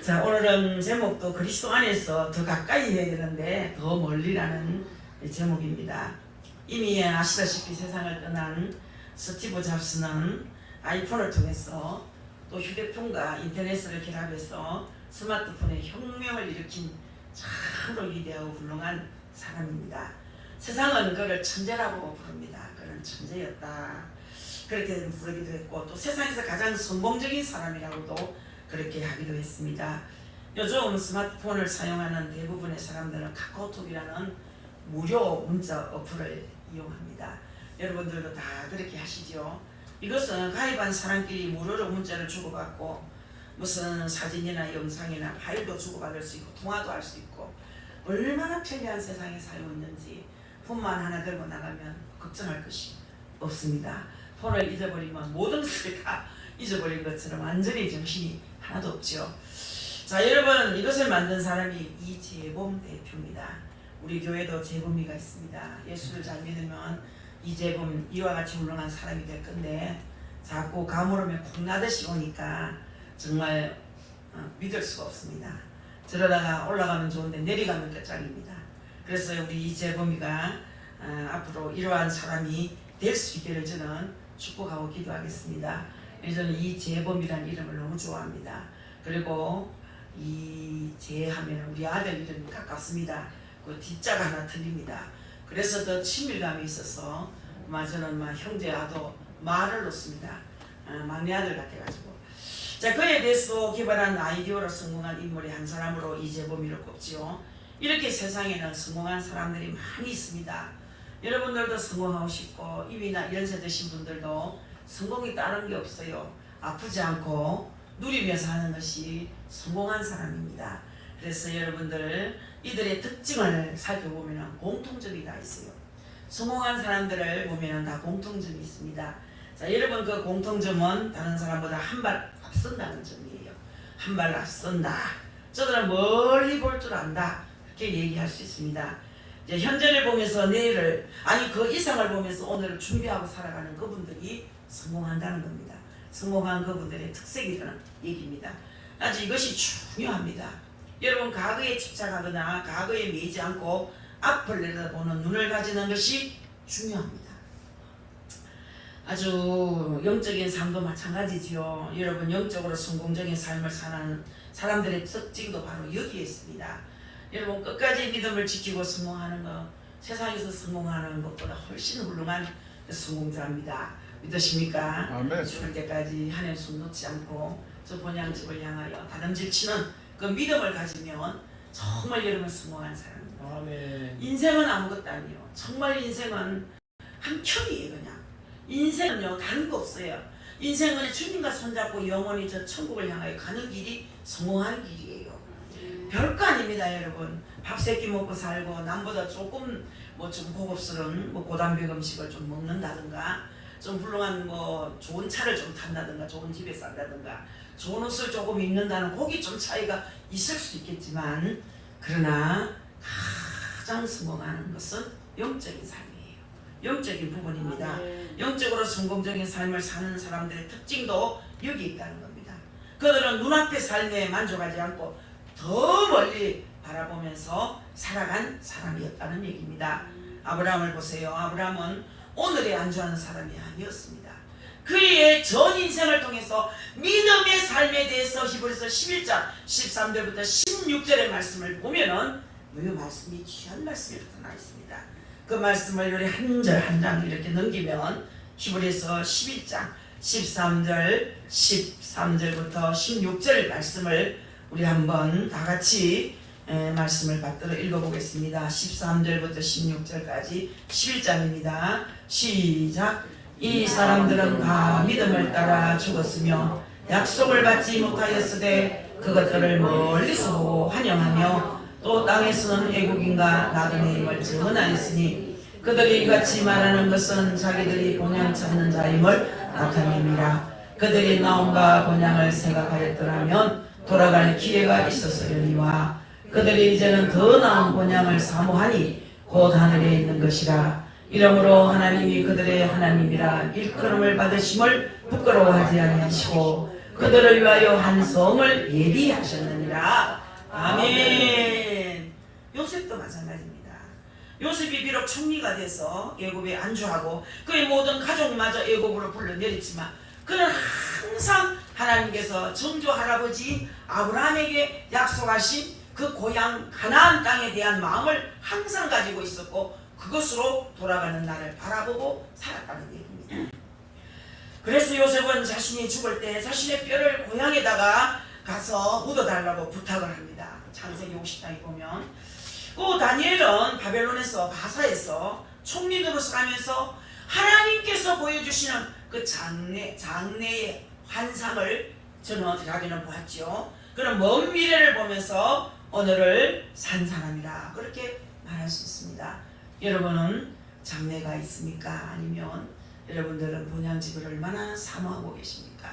자, 오늘은 제목도 그리스도 안에서 더 가까이 해야 되는데 더 멀리라는 제목입니다. 이미 아시다시피 세상을 떠난 스티브 잡스는 아이폰을 통해서 또 휴대폰과 인터넷을 결합해서 스마트폰의 혁명을 일으킨 참으로 위대하고 훌륭한 사람입니다. 세상은 그를 천재라고 부릅니다. 그는 천재였다, 그렇게 부르기도 했고, 또 세상에서 가장 성공적인 사람이라고도 그렇게 하기도 했습니다. 요즘 스마트폰을 사용하는 대부분의 사람들은 카카오톡이라는 무료 문자 어플을 이용합니다. 여러분들도 다 그렇게 하시죠. 이것은 가입한 사람끼리 무료로 문자를 주고받고 무슨 사진이나 영상이나 파일도 주고받을 수 있고 통화도 할 수 있고, 얼마나 편리한 세상에 살고 있는지 폰만 하나 들고 나가면 걱정할 것이 없습니다. 폰을 잊어버리면 모든 것을 다 잊어버린 것처럼 완전히 정신이 하나도 없죠. 자, 여러분, 이것을 만든 사람이 이재범 대표입니다. 우리 교회도 재범이가 있습니다. 예수를 잘 믿으면 이재범, 이와 같이 훌륭한 사람이 될 건데 자꾸 가물음에 콩나듯이 오니까 정말 믿을 수가 없습니다. 저러다가 올라가면 좋은데 내려가면 끝장입니다. 그래서 우리 이재범이가 앞으로 이러한 사람이 될 수 있기를 저는 축복하고 기도하겠습니다. 저는 이재범이라는 이름을 너무 좋아합니다. 그리고 이재하면 우리 아들 이름이 가깝습니다. 그 뒷자가 하나 틀립니다. 그래서 더 친밀감이 있어서 저는 형제와도 말을 놓습니다. 막내 아들 같아가지고. 자, 그에 대해서 개발한 아이디어로 성공한 인물의 한 사람으로 이재범이를 꼽지요. 이렇게 세상에는 성공한 사람들이 많이 있습니다. 여러분들도 성공하고 싶고, 이미나 연세 드신 분들도 성공이 다른 게 없어요. 아프지 않고 누리면서 하는 것이 성공한 사람입니다. 그래서 여러분들 이들의 특징을 살펴보면 공통점이 다 있어요. 성공한 사람들을 보면 다 공통점이 있습니다. 자, 여러분, 그 공통점은 다른 사람보다 한 발 앞선다는 점이에요. 한 발 앞선다. 저들은 멀리 볼 줄 안다. 그렇게 얘기할 수 있습니다. 이제 현재를 보면서 내일을, 아니 그 이상을 보면서 오늘을 준비하고 살아가는 그분들이 성공한다는 겁니다. 성공한 그분들의 특색이라는 얘기입니다. 아주 이것이 중요합니다. 여러분, 과거에 집착하거나 과거에 매이지 않고 앞을 내다보는 눈을 가지는 것이 중요합니다. 아주 영적인 삶도 마찬가지지요. 여러분, 영적으로 성공적인 삶을 사는 사람들의 특징도 바로 여기에 있습니다. 여러분, 끝까지 믿음을 지키고 성공하는 것, 세상에서 성공하는 것보다 훨씬 훌륭한 성공자입니다. 믿으십니까? 아멘. 죽을 때까지 하나님 손 놓지 않고 저 본향집을 향하여 다름질치는 그 믿음을 가지면 정말 여러분 성공한 사람입니다. 아멘. 인생은 아무것도 아니에요. 정말 인생은 한 켠이에요. 그냥 인생은요 다른 거 없어요. 인생은 주님과 손잡고 영원히 저 천국을 향하여 가는 길이 성공하는 길이에요. 별거 아닙니다. 여러분, 밥 세끼 먹고 살고 남보다 조금 좀 고급스러운 고단백 음식을 좀 먹는다든가, 좀 훌륭한 좋은 차를 좀 탄다든가, 좋은 집에 산다든가, 좋은 옷을 조금 입는다는 거기 좀 차이가 있을 수 있겠지만, 그러나 가장 성공하는 것은 영적인 삶이에요. 영적인 부분입니다. 영적으로 성공적인 삶을 사는 사람들의 특징도 여기 있다는 겁니다. 그들은 눈앞의 삶에 만족하지 않고 더 멀리 바라보면서 살아간 사람이었다는 얘기입니다. 아브라함을 보세요. 아브라함은 오늘에 안주하는 사람이 아니었습니다. 그의 전 인생을 통해서 믿음의 삶에 대해서 히브리서 11장 13절부터 16절의 말씀을 보면은 이 말씀이 귀한 말씀이 나와 있습니다. 그 말씀을 우리 한 절 한 장 이렇게 넘기면 히브리서 11장 13절부터 16절 말씀을 우리 한번 다 같이 말씀을 받들어 읽어보겠습니다. 13절부터 16절까지 11장입니다. 시작. 이 사람들은 다 믿음을 따라 죽었으며 약속을 받지 못하였으되 그것들을 멀리서 보고 환영하며 또 땅에서는 애국인과 나그네임을 증언하였으니 그들이 이같이 말하는 것은 자기들이 본향 찾는 자임을 나타냅니다. 그들이 나온과 본향을 생각하였더라면 돌아갈 기회가 있었으려니와 그들이 이제는 더 나은 본향을 사모하니 곧 하늘에 있는 것이라. 이러므로 하나님이 그들의 하나님이라 일컬음을 받으심을 부끄러워하지 아니하시고 그들을 위하여 한 성을 예비하셨느니라. 아멘. 요셉도 마찬가지입니다. 요셉이 비록 총리가 돼서 애굽에 안주하고 그의 모든 가족마저 애굽으로 불러내렸지만 그는 항상 하나님께서 정조 할아버지 아브라함에게 약속하신 그 고향 가나안 땅에 대한 마음을 항상 가지고 있었고 그것으로 돌아가는 날을 바라보고 살았다는 얘기입니다. 그래서 요셉은 자신이 죽을 때 자신의 뼈를 고향에다가 가서 묻어달라고 부탁을 합니다. 창세기 50장에 보면 또 다니엘은 바벨론에서 바사에서 총리 노릇을 하면서 하나님께서 보여주시는 그 장래의 환상을 자기는 보았죠. 그런 먼 미래를 보면서 오늘을 산 사람이라 그렇게 말할 수 있습니다. 여러분은 장래가 있습니까? 아니면 여러분들은 본향집을 얼마나 사모하고 계십니까?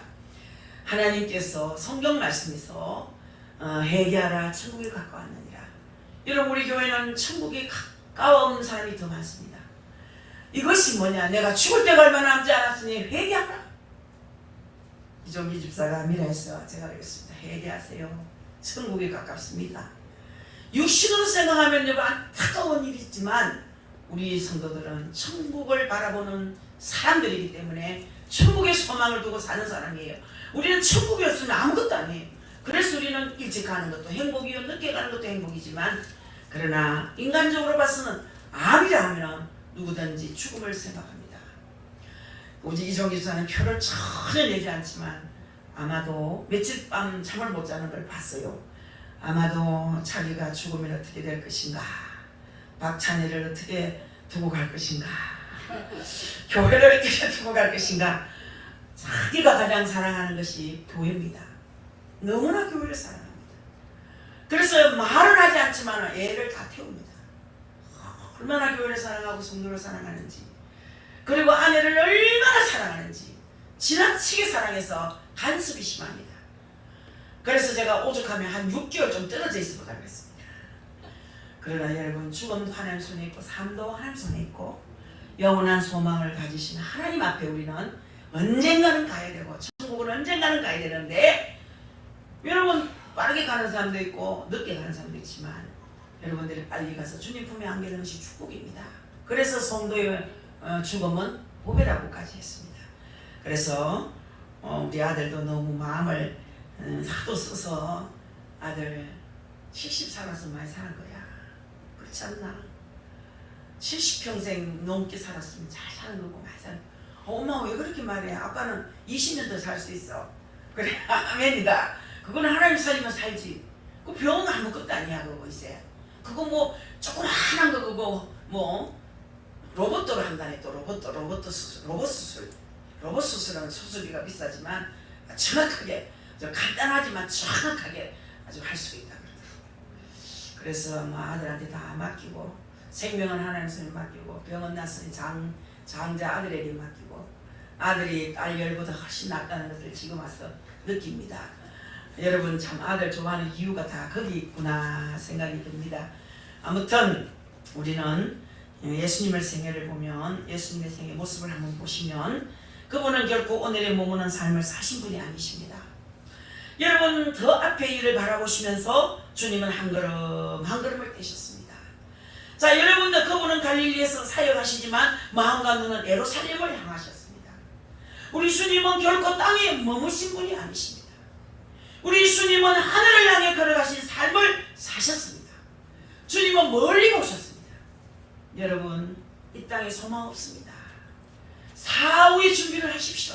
하나님께서 성경 말씀에서 회개하라 천국이 가까웠느니라. 여러분 우리 교회는 천국이 가까운 사람이 더 많습니다. 이것이 뭐냐? 내가 죽을 때가 얼마 남지 않았으니 회개하라. 이종기 집사가 미라에서 제가 그랬습니다. 회개하세요. 천국이 가깝습니다. 육신으로 생각하면 여러분 안타까운 일이 있지만 우리 성도들은 천국을 바라보는 사람들이기 때문에 천국의 소망을 두고 사는 사람이에요. 우리는 천국이 없으면 아무것도 아니에요. 그래서 우리는 일찍 가는 것도 행복이요 늦게 가는 것도 행복이지만 그러나 인간적으로 봐서는 암이라 하면 누구든지 죽음을 생각합니다. 오직 이종기 집사는 표를 전혀 내지 않지만 아마도 며칠 밤 잠을 못 자는 걸 봤어요. 아마도 자기가 죽으면 어떻게 될 것인가, 박찬희를 어떻게 두고 갈 것인가, 교회를 어떻게 두고 갈 것인가. 자기가 가장 사랑하는 것이 교회입니다. 너무나 교회를 사랑합니다. 그래서 말은 하지 않지만 애를 다 태웁니다. 얼마나 교회를 사랑하고 성도를 사랑하는지, 그리고 아내를 얼마나 사랑하는지 지나치게 사랑해서 간섭이 심합니다. 그래서 제가 오죽하면 한 6개월 좀 떨어져 있어 보자 그랬습니다. 그러나 여러분 죽음도 하나님 손에 있고 삶도 하나님 손에 있고 영원한 소망을 가지신 하나님 앞에 우리는 언젠가는 가야 되고 천국은 언젠가는 가야 되는데 여러분 빠르게 가는 사람도 있고 늦게 가는 사람도 있지만 여러분들이 빨리 가서 주님 품에 안기는 것이 축복입니다. 그래서 성도의 죽음은 보배라고까지 했습니다. 그래서 우리 아들도 너무 마음을 하도 써서 아들 70 살아서 많이 사는 거야. 그렇지 않나? 70평생 넘게 살았으면 잘 사는 거고 많이 사는 거야. 엄마 왜 그렇게 말해? 아빠는 20년 더 살 수 있어. 그래 아멘이다. 그거는 하나님 살리면 살지. 그 병은 아무것도 아니야 그거 이제. 그거 뭐 조그마한 거 그거 뭐 로봇도로 한다네. 또 로봇 수술은 수술비가 비싸지만 정확하게 간단하지만 정확하게 아주 할 수 있다 그러더라고요. 그래서 뭐 아들한테 다 맡기고 생명은 하나님 손에 맡기고 병은 났으니 장자 아들에게 맡기고 아들이 딸 열보다 훨씬 낫다는 것을 지금 와서 느낍니다. 여러분 참 아들 좋아하는 이유가 다 거기 있구나 생각이 듭니다. 아무튼 우리는 예수님의 생애를 보면 예수님의 생애 모습을 한번 보시면 그분은 결코 오늘의 머무는 삶을 사신 분이 아니십니다. 여러분 더 앞의 일을 바라보시면서 주님은 한 걸음 한 걸음을 떼셨습니다. 자 여러분들 그분은 갈릴리에서 사역하시지만 마음과 눈은 예루살렘을 향하셨습니다. 우리 주님은 결코 땅에 머무신 분이 아니십니다. 우리 주님은 하늘을 향해 걸어가신 삶을 사셨습니다. 주님은 멀리 보셨습니다. 여러분 이 땅에 소망 없습니다. 사후의 준비를 하십시오.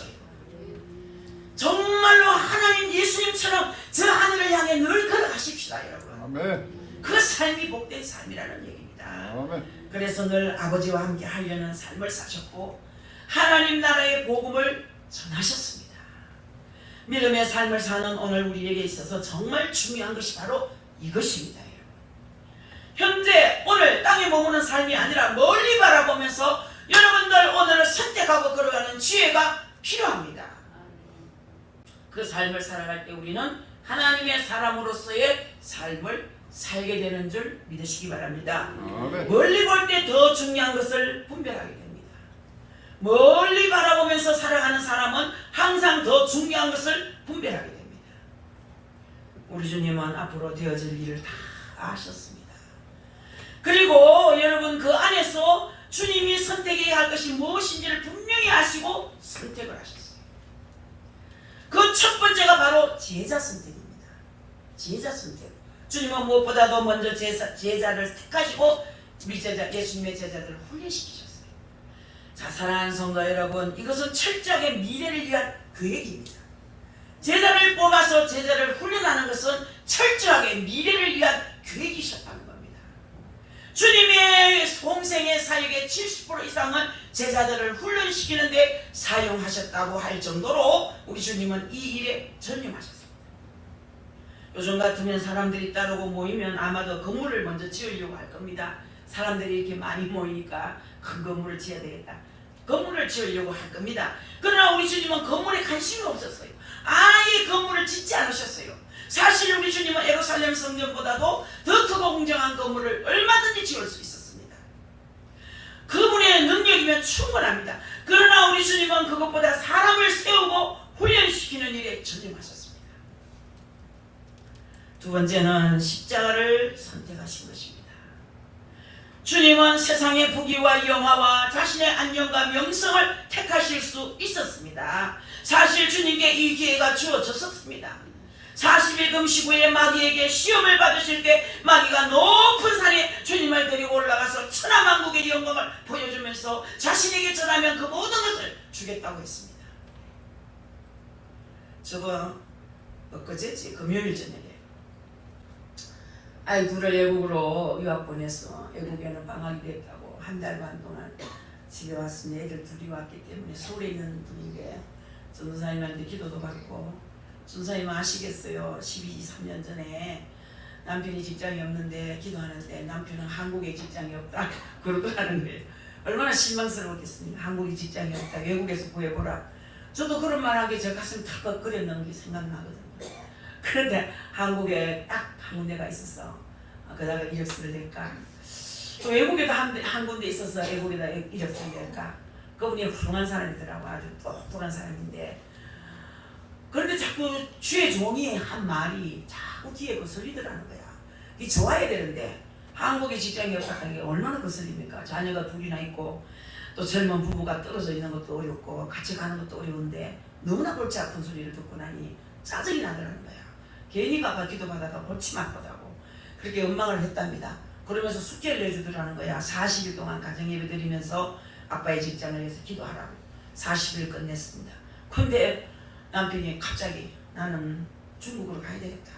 정말로 하나님 예수님처럼 저 하늘을 향해 늘 걸어가십시다 여러분. 아멘. 그 삶이 복된 삶이라는 얘기입니다. 아멘. 그래서 늘 아버지와 함께 하려는 삶을 사셨고 하나님 나라의 복음을 전하셨습니다. 믿음의 삶을 사는 오늘 우리에게 있어서 정말 중요한 것이 바로 이것입니다. 여러분. 현재 오늘 땅에 머무는 삶이 아니라 멀리 바라보면서 여러분들 오늘을 선택하고 걸어가는 지혜가 필요합니다. 그 삶을 살아갈 때 우리는 하나님의 사람으로서의 삶을 살게 되는 줄 믿으시기 바랍니다. 아멘. 멀리 볼 때 더 중요한 것을 분별하게 됩니다. 멀리 바라보면서 살아가는 사람은 항상 더 중요한 것을 분별하게 됩니다. 우리 주님은 앞으로 되어질 일을 다 아셨습니다. 그리고 여러분 그 안에서 주님이 선택해야 할 것이 무엇인지를 분명히 아시고 선택을 하셨어요. 그 첫 번째가 바로 제자 선택입니다. 제자 선택. 주님은 무엇보다도 먼저 제자를 택하시고 우리 제자, 예수님의 제자들을 훈련시키셨어요. 자, 사랑하는 성도 여러분, 이것은 철저하게 미래를 위한 계획입니다. 제자를 뽑아서 제자를 훈련하는 것은 철저하게 미래를 위한 계획이셨다는 겁니다. 주님의 공생의 사역의 70% 이상은 제자들을 훈련시키는데 사용하셨다고 할 정도로 우리 주님은 이 일에 전념하셨습니다. 요즘 같으면 사람들이 따르고 모이면 아마도 건물을 먼저 지으려고 할 겁니다. 사람들이 이렇게 많이 모이니까 큰 건물을 지어야 되겠다. 건물을 지으려고 할 겁니다. 그러나 우리 주님은 건물에 관심이 없었어요. 아예 건물을 짓지 않으셨어요. 사실 우리 주님은 예루살렘 성전보다도 더 크고 웅장한 건물을 얼마든지 지을 수 있었습니다. 그분의 능력이면 충분합니다. 그러나 우리 주님은 그것보다 사람을 세우고 훈련시키는 일에 전념하셨습니다. 두 번째는 십자가를 선택하신 것입니다. 주님은 세상의 부귀와 영화와 자신의 안녕과 명성을 택하실 수 있었습니다. 사실 주님께 이 기회가 주어졌었습니다. 40일 금식 후에 마귀에게 시험을 받으실 때 마귀가 높은 산에 주님을 데리고 올라가서 천하만국의 영광을 보여주면서 자신에게 전하면 그 모든 것을 주겠다고 했습니다. 저거 엊그제지 금요일 저녁에 아이 둘을 외국으로 유학 보내서 외국에는 방학이 됐다고 한 달 반 동안 집에 왔으니 애들 둘이 왔기 때문에 서울에 있는 분인데 전도사님한테 기도도 받고 전도사님 아시겠어요? 3년 전에 남편이 직장이 없는데 기도하는데 남편은 한국에 직장이 없다 그러더라는 거예요. 얼마나 실망스러웠겠습니까? 한국에 직장이 없다 외국에서 구해보라. 저도 그런 말하기에 제 가슴 탁거렸는 게 생각나거든요. 그런데 한국에 딱 한 군데가 있었어. 그다가 이력서를 낼까? 또 외국에도 한 군데 있어서 외국에다 이력서를 낼까? 그분이 훌륭한 사람이더라고. 아주 똑똑한 사람인데 그런데 자꾸 주의 종이 한 말이 자꾸 뒤에 거슬리더라는 거야. 이게 좋아야 되는데 한국에 직장이 없다는 게 얼마나 거슬립니까? 자녀가 둘이나 있고 또 젊은 부부가 떨어져 있는 것도 어렵고 같이 가는 것도 어려운데 너무나 골치 아픈 소리를 듣고 나니 짜증이 나더라는 거야. 괜히 가봐 기도받아가 골치 아프다고 그렇게 원망을 했답니다. 그러면서 숙제를 내주더라는 거야. 40일 동안 가정예배 드리면서 아빠의 직장을 위해서 기도하라고 40일 끝냈습니다. 근데 남편이 갑자기 나는 중국으로 가야 되겠다.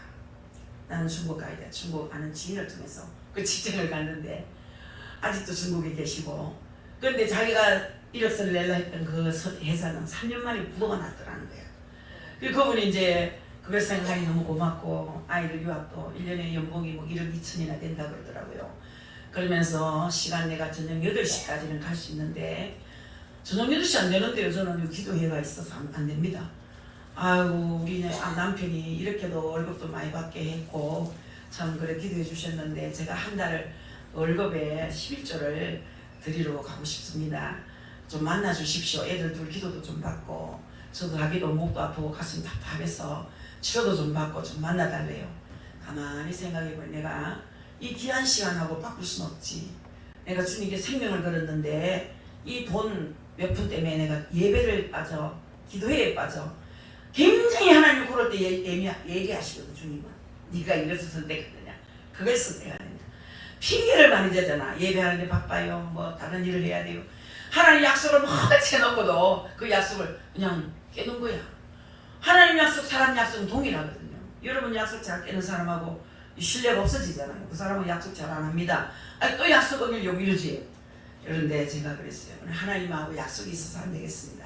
나는 중국 가야 돼. 중국 아는 지인을 통해서 그 직장을 갔는데 아직도 중국에 계시고 그런데 자기가 이력서를 내려 했던 그 회사는 3년 만에 부도가 났더라는 거야. 그분이 이제 그걸 생각하니 너무 고맙고 아이들 유학도 1년에 연봉이 뭐 1억 2천이나 된다 그러더라고요. 그러면서 시간 내가 저녁 8시까지는 갈 수 있는데 저녁 8시 안 되는데요. 저는 기도회가 있어서 안 됩니다. 아이고 우리 남편이 이렇게도 월급도 많이 받게 했고 참 그래 기도해 주셨는데 제가 한 달 월급에 11조를 드리러 가고 싶습니다. 좀 만나 주십시오. 애들 둘 기도도 좀 받고 저도 가기도 목도 아프고 가슴 답답해서 치료도 좀 받고 좀 만나달래요. 가만히 생각해보니 내가 이 귀한 시간하고 바꿀 순 없지. 내가 주님께 생명을 걸었는데 이 돈 몇 푼 때문에 내가 예배를 빠져 기도회에 빠져 굉장히 하나님 그럴 때 얘기하시거든. 주님은 네가 이래서 선택했느냐 그걸 선택하느냐 핑계를 많이 대잖아. 예배하는데 바빠요 뭐 다른 일을 해야 돼요. 하나님 약속을 뭐같이 해놓고도 그 약속을 그냥 깨는 거야. 하나님 약속 사람 약속은 동일하거든요. 여러분 약속 잘 깨는 사람하고 신뢰가 없어지잖아요. 그 사람은 약속 잘 안 합니다. 아니 또 약속 어기려고 이러지. 그런데 제가 그랬어요. 하나님하고 약속이 있어서 안 되겠습니다.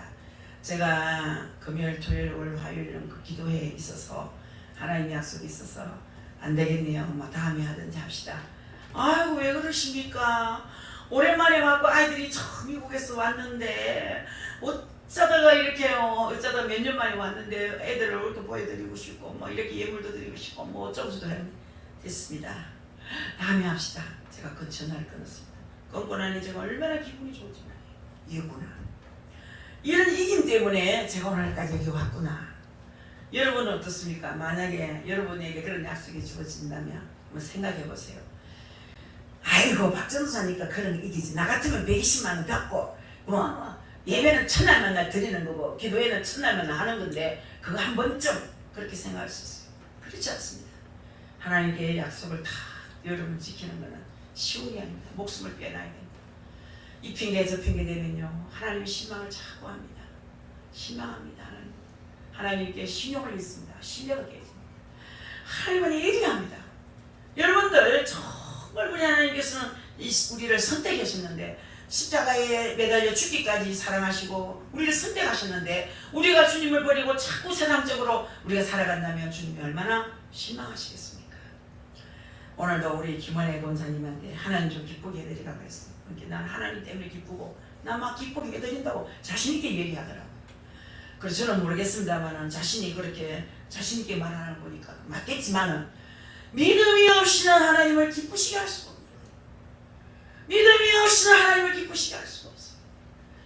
제가 금요일, 토요일, 월, 화요일은 그 기도회에 있어서 하나님 약속이 있어서 안 되겠네요. 뭐 다음에 하든지 합시다. 아이고 왜 그러십니까? 오랜만에 와고 아이들이 처음 미국에서 왔는데 어쩌다가 이렇게 어쩌다 몇 년 만에 왔는데 애들을 얼굴도 보여드리고 싶고 뭐 이렇게 예물도 드리고 싶고 뭐 어쩌고저쩌고 됐습니다. 다음에 합시다. 제가 그 전화를 끊었습니다. 끊고 나니 제가 얼마나 기분이 좋은지 말이에요. 이었구나. 이런 이김 때문에 제가 오늘까지 여기 왔구나. 여러분은 어떻습니까? 만약에 여러분에게 그런 약속이 주어진다면 한번 생각해 보세요. 아이고 박 전도사니까 그런 거 이기지. 나 같으면 120만 원 받고 예배는 첫날만 날 드리는 거고 기도회는 첫날만 하는 건데 그거 한 번쯤 그렇게 생각할 수 있어요. 그렇지 않습니다. 하나님께 약속을 다 여러분 지키는 것은 쉬운 게 아닙니다. 목숨을 빼놔야 됩니다. 이 핑계 저 핑계 되면요 하나님이 실망을 자꾸 합니다. 실망합니다. 하나님께 신용을 잃습니다. 신뢰가 깨집니다. 하나님은 예리합니다. 여러분들 정말 우리 하나님께서는 우리를 선택하셨는데 십자가에 매달려 죽기까지 사랑하시고 우리를 선택하셨는데 우리가 주님을 버리고 자꾸 세상적으로 우리가 살아간다면 주님이 얼마나 실망하시겠습니까? 오늘도 우리 김원혜 권사님한테 하나님 좀 기쁘게 해드리라고 했어요. 그러니까 난 하나님 때문에 기쁘고 난 막 기쁘게 해드린다고 자신있게 얘기하더라고요. 그래서 저는 모르겠습니다만 자신이 그렇게 자신있게 말하는 거 보니까 맞겠지만은 믿음이 없이는 하나님을 기쁘시게 할 수가 없어요. 믿음이 없이는 하나님을 기쁘시게 할 수가 없어요.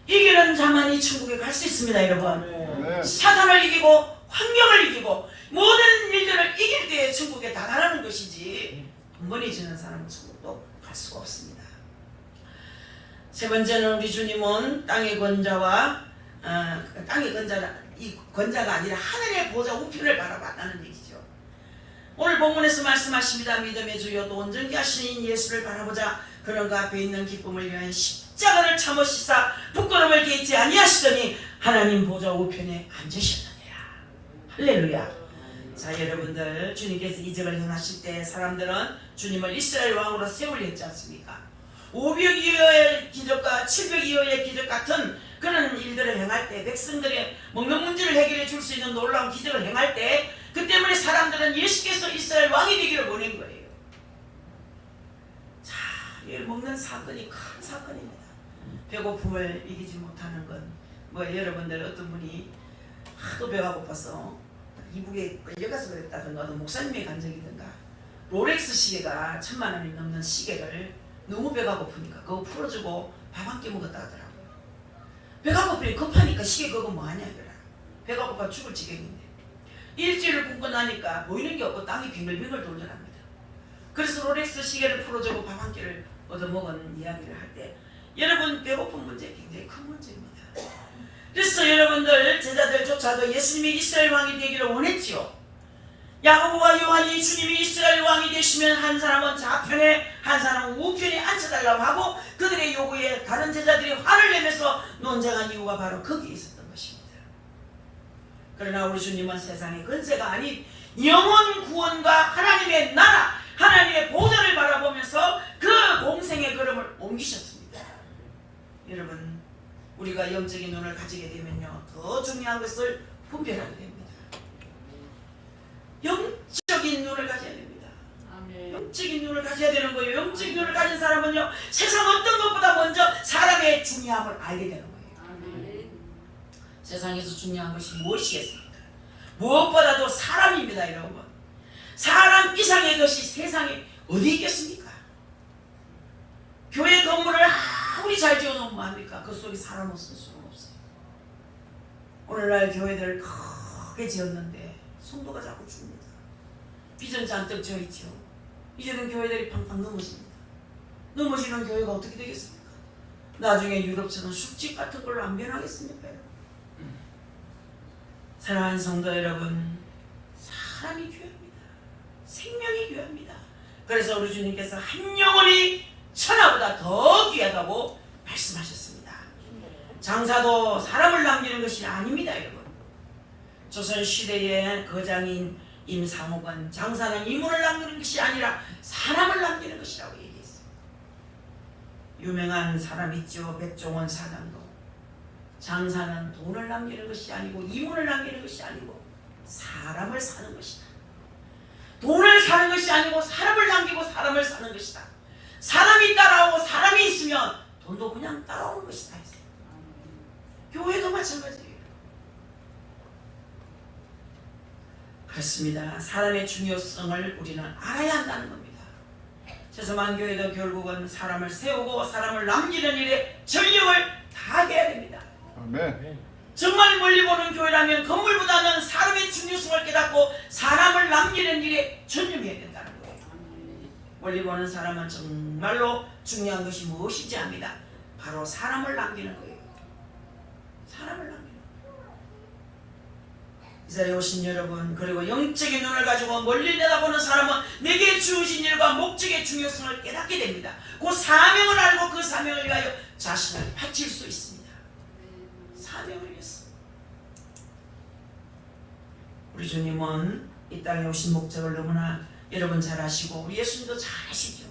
이기는 자만이 천국에 갈 수 있습니다, 여러분. 사단을 이기고 환경을 이기고 모든 일들을 이길 때 천국에 다다라는 것이지 번번해지는 사람은 천국도 갈 수가 없습니다. 세 번째는 우리 주님은 땅의 권자와 땅의 권자가 아니라 하늘의 보좌 우편을 바라봤다는 얘기죠. 오늘 본문에서 말씀하십니다. 믿음의 주여 또 온전케 하시는 예수를 바라보자. 그는 그 앞에 있는 기쁨을 위하여 십자가를 참으시사 부끄러움을 개의치 아니하시더니 하나님 보좌 우편에 앉으셨느니라. 할렐루야. 자, 여러분들 주님께서 이적을 행하실 때 사람들은 주님을 이스라엘 왕으로 세우려 했지 않습니까? 500여의 기적과 700여의 기적 같은 그런 일들을 행할 때 백성들의 먹는 문제를 해결해 줄 수 있는 놀라운 기적을 행할 때 그 때문에 사람들은 예수께서 이스라엘 왕이 되기를 원한 거예요. 자, 이 먹는 사건이 큰 사건입니다. 배고픔을 이기지 못하는 건 여러분들 어떤 분이 하도 배가 고파서 이북에 끌려가서 그랬다든가 목사님의 감정이든가 롤렉스 시계가 1000만 원이 넘는 시계를 너무 배가 고프니까 그거 풀어주고 밥 한 끼 먹었다 하더라고요. 배가 고프니 급하니까 시계 그거 뭐하냐 이거라. 배가 고파 죽을 지경인데 일주일을 굶고 나니까 보이는 게 없고 땅이 빙글빙글 돌더랍니다. 그래서 롤렉스 시계를 풀어주고 밥 한 끼를 얻어먹은 이야기를 할 때 여러분 배고픈 문제 굉장히 큰 문제입니다. 그래서 여러분들 제자들조차도 예수님이 이스라엘 왕이 되기를 원했지요. 야고보와 요한이 주님이 이스라엘 왕이 되시면 한 사람은 좌편에 한 사람은 우편에 앉혀달라고 하고 그들의 요구에 다른 제자들이 화를 내면서 논쟁한 이유가 바로 거기에 있었던 것입니다. 그러나 우리 주님은 세상의 근세가 아닌 영원 구원과 하나님의 나라 하나님의 보좌를 바라보면서 그 공생의 걸음을 옮기셨습니다. 여러분 우리가 영적인 눈을 가지게 되면요 더 중요한 것을 분별하게 됩니다. 영적인 눈을 가져야 됩니다. 아멘. 영적인 눈을 가져야 되는 거예요. 영적인 눈을 가진 사람은요 세상 어떤 것보다 먼저 사람의 중요함을 알게 되는 거예요. 아멘. 세상에서 중요한 것이 무엇이겠습니까? 무엇보다도 사람입니다. 여러분 사람 이상의 것이 세상에 어디 있겠습니까? 교회 건물을 아무리 잘 지어놓으면 뭐합니까? 그 속에 사람 없을 수는 없어요. 오늘날 교회들을 크게 지었는데 성도가 자꾸 죽습니다. 비전 잔뜩 져있죠. 이제는 교회들이 팡팡 넘어집니다. 넘어지는 교회가 어떻게 되겠습니까? 나중에 유럽처럼 숲집 같은 걸로 안 변하겠습니까? 사랑하는 성도 여러분 사람이 귀합니다. 생명이 귀합니다. 그래서 우리 주님께서 한 영혼이 천하보다 더 귀하다고 말씀하셨습니다. 장사도 사람을 남기는 것이 아닙니다. 여러분 조선시대의 거장인 임상옥은 장사는 인물을 남기는 것이 아니라 사람을 남기는 것이라고 얘기했어요. 유명한 사람 있죠. 백종원 사장도 장사는 돈을 남기는 것이 아니고 인물을 남기는 것이 아니고 사람을 사는 것이다. 돈을 사는 것이 아니고 사람을 남기고 사람을 사는 것이다. 사람이 따라오고 사람이 있으면 돈도 그냥 따라오는 것이다 했어요. 교회도 마찬가지예요. 그렇습니다. 사람의 중요성을 우리는 알아야 한다는 겁니다. 최소만 교회도 결국은 사람을 세우고 사람을 남기는 일에 전력을 다해야 됩니다. 아멘. 정말 멀리 보는 교회라면 건물보다는 사람의 중요성을 깨닫고 사람을 남기는 일에 전념해야 된다는 거예요. 멀리 보는 사람은 정말로 중요한 것이 무엇인지 압니다. 바로 사람을 남기는 거예요. 사람을 남기는 거예요. 이 자리에 오신 여러분, 그리고 영적인 눈을 가지고 멀리 내다보는 사람은 내게 주어진 일과 목적의 중요성을 깨닫게 됩니다. 그 사명을 알고 그 사명을 위하여 자신을 바칠 수 있습니다. 사명을 위해서. 우리 주님은 이 땅에 오신 목적을 너무나 여러분 잘 아시고 우리 예수님도 잘 아시죠.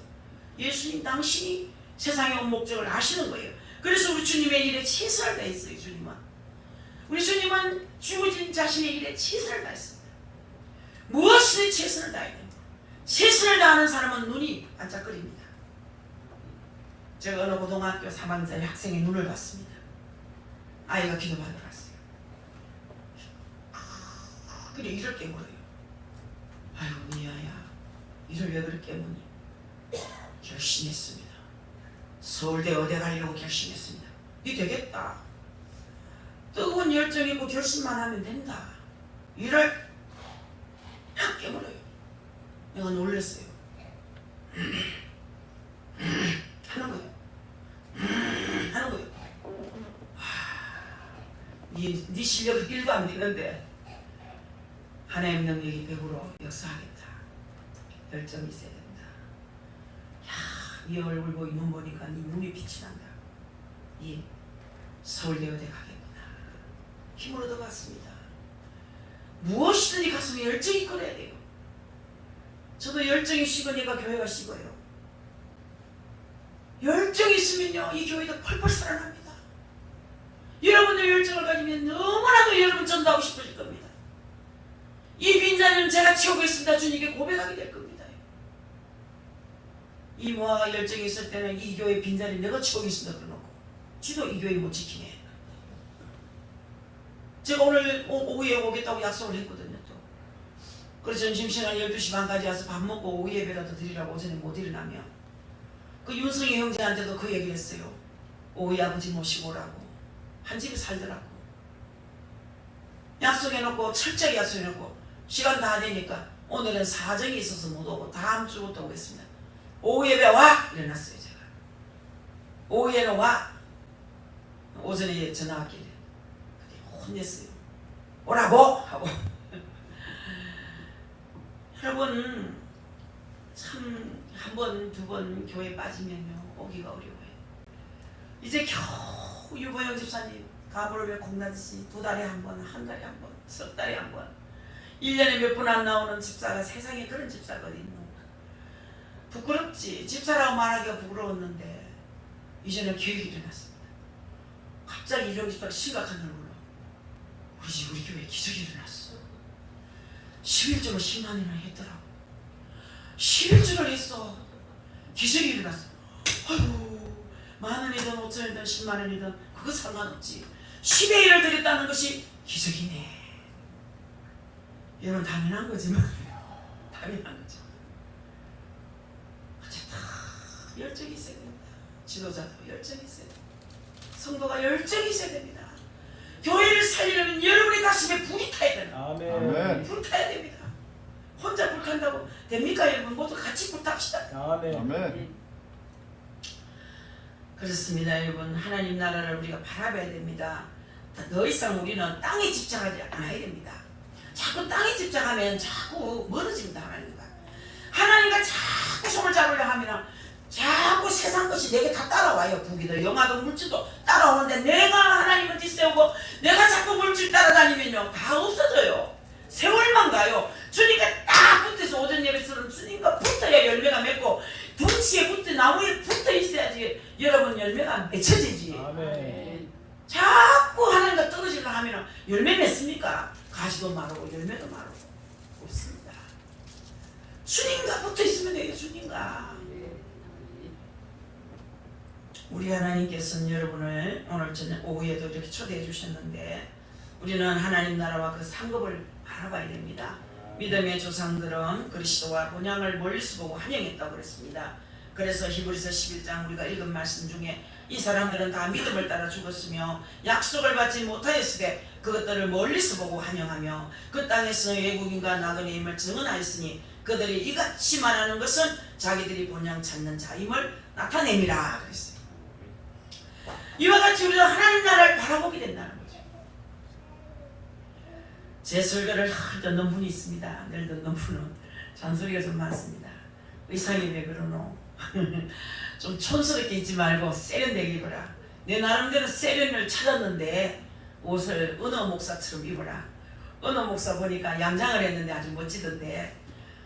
예수님 당신이 세상에 온 목적을 아시는 거예요. 그래서 우리 주님의 일에 최선을 다했어요. 주님은. 우리 주님은 주어진 자신의 일에 최선을 다했습니다. 무엇이든 최선을 다해야 됩니다. 최선을 다하는 사람은 눈이 반짝거립니다. 제가 어느 고등학교 3학년짜리 학생의 눈을 봤습니다. 아이가 기도받으러 왔어요. 그래 이렇게 물어요. 아이고 미아야, 이를 왜 그렇게 묻니? 결심했습니다. 서울대 의대 가려고 결심했습니다. 니 되겠다. 뜨거운 열정이 있고 결심만 하면 된다. 이를 딱 깨물어요. 내가 놀랐어요. 하는 거예요. 하는 거예요. 네 실력은 1도 안 되는데 하나님 능력이 100으로 역사하겠다. 열정이 있어야 된다. 야, 네 얼굴 보고 눈 보니까 네 눈에 빛이 난다. 네 서울대 의대 가겠구나. 힘을 얻어갔습니다. 무엇이든지 가슴에 열정이 끓어야 돼요. 저도 열정이 식으니까 교회가 식어요. 열정이 있으면요, 이 교회도 펄펄 살아납니다. 여러분들 열정을 가지면 너무나도 여러분 전도하고 싶어질 겁니다. 이 빈자리는 제가 채우고 있습니다. 주님께 고백하게 될 겁니다. 이 모아가 열정이 있을 때는 이 교회 빈자리 내가 채우고 있습니다. 그러놓고 지도 이 교회 못 지키네. 제가 오늘 오후에 오겠다고 약속을 했거든요. 또. 그래서 점심시간 12시 반까지 와서 밥 먹고 오후 예배라도 드리라고 오전에 못 일어나면 그 윤성이 형제한테도 그 얘기를 했어요. 오후에 아버지 모시고 오라고. 한 집에 살더라고. 약속해놓고 철저하게 약속해놓고 시간 다 되니까 오늘은 사정이 있어서 못 오고 다음 주부터 오겠습니다. 오후 예배 와! 이래놨어요. 제가. 오후에는 와! 오전에 전화 왔길래 혼냈어요. 오라고! 하고. 여러분 참 한 번, 두 번 교회 빠지면요 오기가 어려워요. 이제 겨우 유보영 집사님 가물을 콩나듯이 2달에 한 번, 한 달에 한 번, 석 달에 한 번, 1년에 몇 번 안 나오는 집사가 세상에 그런 집사가 어디 있노? 부끄럽지. 집사라고 말하기가 부끄러웠는데 이전에 계획이 일어났습니다. 갑자기 유보영 집사가 심각한 얼굴로 우리 교회에 기적이 일어났어. 11조를 10만 원이나 했더라고. 11조를 했어. 기적이 일어났어. 아이고, 10,000원이든 5,000원이든 10만 원이든 그거 상관없지. 10의 1을 드렸다는 것이 기적이네. 여러분 당연한 거지만 당연한 거죠. 어쨌든 열정이 있어야 됩니다. 지도자도 열정이 있어야 됩니다. 성도가 열정이 있어야 됩니다. 교회를 살리려면 여러분의 가슴에 불이 타야 됩니다. 아멘. 불 타야 됩니다. 혼자 불 탄다고 됩니까? 여러분 모두 같이 불 탑시다. 아멘. 그렇습니다. 여러분 하나님 나라를 우리가 바라봐야 됩니다. 더 이상 우리는 땅에 집착하지 않아야 됩니다. 자꾸 땅에 집착하면 자꾸 멀어집니다. 하나님과 자꾸 손을 잡으려 하면 자꾸 세상 것이 내게 다 따라와요. 부귀도 영화도 물질도 따라오는데 내가 하나님을 뒤세우고 내가 자꾸 물질 따라다니면요 다 없어져요. 세월만 가요. 주님과 딱 붙어서 오전 예배처럼 주님과 붙어야 열매가 맺고 덩치에 붙어 나무에 붙어 있어야지 여러분 열매가 맺혀지지. 아멘. 자꾸 하나님과 떨어지려 하면 열매 맺습니까? 가시도 마르고 열매도 마르고 없습니다. 주님과 붙어 있으면 돼요. 주님과. 우리 하나님께서는 여러분을 오늘 저녁 오후에도 이렇게 초대해 주셨는데 우리는 하나님 나라와 그 상급을 알아봐야 됩니다. 믿음의 조상들은 그리스도와 본향을 멀리서 보고 환영했다고 그랬습니다. 그래서 히브리서 11장 우리가 읽은 말씀 중에 이 사람들은 다 믿음을 따라 죽었으며 약속을 받지 못하였으되 그것들을 멀리서 보고 환영하며 그 땅에서 외국인과 나그네의 힘을 증언하였으니 그들이 이같이 말하는 것은 자기들이 본향 찾는 자임을 나타내미라 그랬어요. 이와 같이 우리가 하나님 나라를 바라보게 된다는 거죠. 제 설교를 듣는 분이 있습니다. 늘 듣는 분은 잔소리가 좀 많습니다. 의상이 왜 그러노? 좀 촌스럽게 입지 말고 세련되게 입어라. 내 나름대로 세련을 찾았는데 옷을 은어 목사처럼 입어라. 은어 목사 보니까 양장을 했는데 아주 멋지던데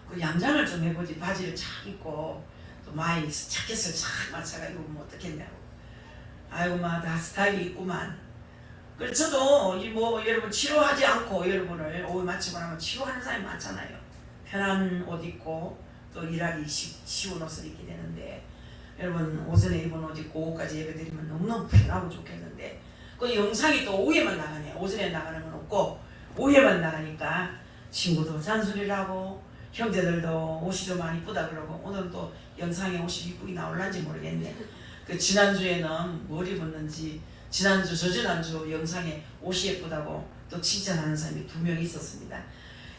그 양장을 좀 해보지. 바지를 착 입고 또 많이 자켓을 착 맞춰가 입으면 어떻겠냐고. 아이고 다 스타일이 있구만. 그래서 저도 여러분 치료하지 않고 여러분을 옷 맞추고 나면 치료하는 사람이 많잖아요. 편한 옷 입고 또 일하기 쉬운 옷을 입게 되는데 여러분 오전에 입은 옷 입고 오후까지 예배드리면 너무너무 편하고 좋겠는데 그 영상이 또 오후에만 나가네. 오전에 나가는 건 없고 오후에만 나가니까 친구도 잔소리를 하고 형제들도 옷이 좀 많이 이쁘다 그러고 오늘 또 영상에 옷이 이쁘게 나올란지 모르겠네. 그 지난주에는 뭘 입었는지 지난주 저지난주 영상에 옷이 예쁘다고 또 칭찬하는 사람이 2명 있었습니다.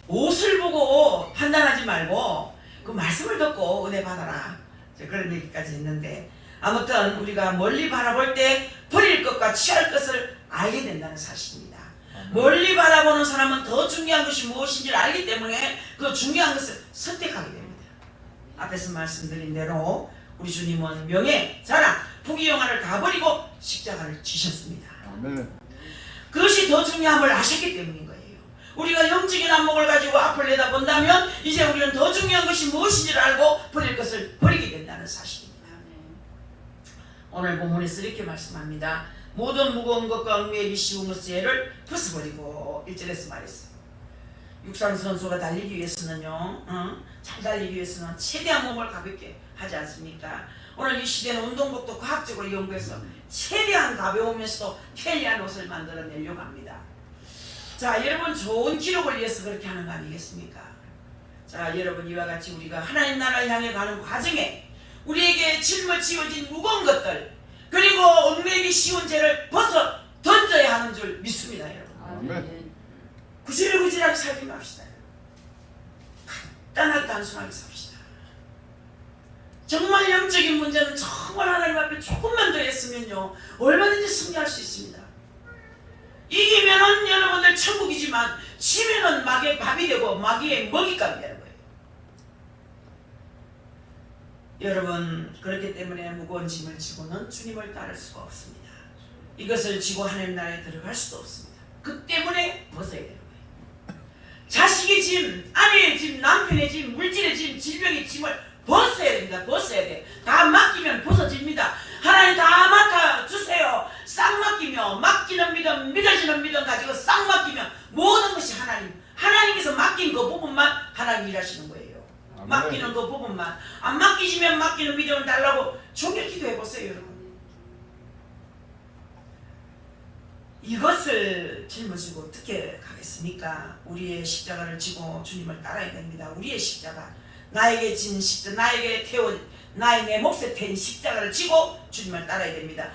옷을 보고 판단하지 말고 그 말씀을 듣고 은혜 받아라. 그런 얘기까지 했는데 아무튼 우리가 멀리 바라볼 때 버릴 것과 취할 것을 알게 된다는 사실입니다. 멀리 바라보는 사람은 더 중요한 것이 무엇인지를 알기 때문에 그 중요한 것을 선택하게 됩니다. 앞에서 말씀드린 대로 우리 주님은 명예, 자랑, 부귀영화를 다 버리고 십자가를 지셨습니다. 아멘. 그것이 더 중요함을 아셨기 때문인 거예요. 우리가 영적인 안목을 가지고 앞을 내다본다면 이제 우리는 더 중요한 것이 무엇인지를 알고 버릴 것을 버리게 된다는 사실입니다. 오늘 본문에서 이렇게 말씀합니다. 모든 무거운 것과 얽매이기 쉬운 것을 벗어버리고 1절에서 말했어요. 육상 선수가 달리기 위해서는요, 잘 달리기 위해서는 최대한 몸을 가볍게 하지 않습니까? 오늘 이 시대는 운동복도 과학적으로 연구해서 최대한 가벼우면서도 편리한 옷을 만들어내려고 합니다. 자, 여러분 좋은 기록을 위해서 그렇게 하는 거 아니겠습니까? 자, 여러분 이와 같이 우리가 하나님 나라를 향해 가는 과정에 우리에게 짊어지어진 무거운 것들 그리고 얽매이기 쉬운 죄를 벗어 던져야 하는 줄 믿습니다, 여러분. 아멘. 구질구질하게 살지 맙시다. 간단하게 단순하게 삽시다. 정말 영적인 문제는 정말 하나님 앞에 조금만 더 했으면요 얼마든지 승리할 수 있습니다. 이기면은 여러분들 천국이지만 지면은 마귀의 밥이 되고 마귀의 먹잇감이 되는 거예요. 여러분 그렇기 때문에 무거운 짐을 지고는 주님을 따를 수가 없습니다. 이것을 지고 하나님 나라에 들어갈 수도 없습니다. 그 때문에 벗어야 되는 거예요. 자식의 짐, 아내의 짐, 남편의 짐, 물질의 짐, 질병의 짐을 벗어야 됩니다. 벗어야 돼. 다 맡기면 벗어집니다. 하나님 다 맡아주세요. 싹 맡기며 맡기는 믿음, 믿어지는 믿음 가지고 싹 맡기면 모든 것이 하나님께서 맡긴 그 부분만 하나님 일하시는 거예요. 아멘. 맡기는 그 부분만. 안 맡기시면 맡기는 믿음을 달라고 종일 기도해보세요, 여러분. 이것을 짊어지고 어떻게 가겠습니까? 우리의 십자가를 지고 주님을 따라야 됩니다. 우리의 십자가. 나에게 진 십자가, 나에게 태운 나의 내 몫에 태인 십자가를 지고 주님을 따라야 됩니다.